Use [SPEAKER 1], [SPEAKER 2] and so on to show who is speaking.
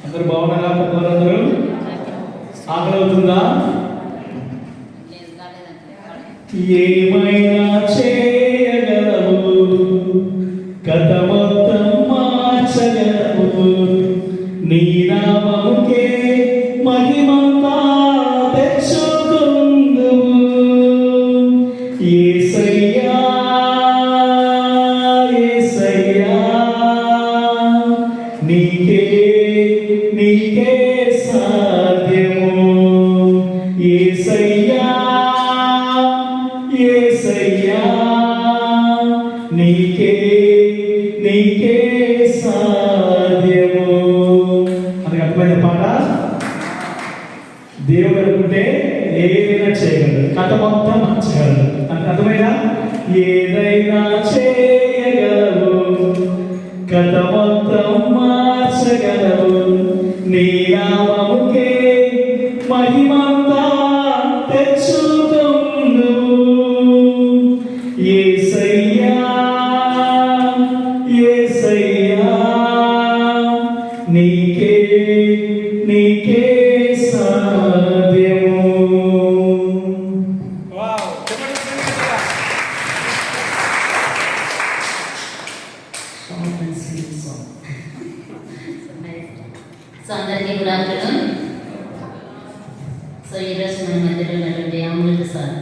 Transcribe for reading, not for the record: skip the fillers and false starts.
[SPEAKER 1] అందరూ బాగున్నారా? పెద్దవాళ్ళందరూ ఆకలి అవుతుందా? ఏమైనా చేయగలవు, కథ మొత్తం మార్చగలవు, నీ నామముకే మహిమంతా తెచ్చుకుందువు. యేసయ్యా యేసయ్యా, నీకే నీకే సాధ్యము. యేసయ్యా యేసయ్యా, నీకే నీకే సాధ్యము. మనకు అర్థమైన పాట. దేవుడు అనుకుంటే ఏదైనా చేయగలడు, కథ మొత్తం మార్చగలడు. మనకు అర్థమైనా? ఏదైనా చేయగలవు, కథ మొత్తం మార్చగలవు, నీ నామముకే మహిమంతా తెచ్చుకుందువు. యేసయ్యా యేసయ్యా, నీకే నీకే సాధ్యము.
[SPEAKER 2] సో అందరికీ గుడ్ ఆఫ్టర్నూన్. సో ఈరోజు మన మధ్యలో ఉన్నటువంటి అమృత సార్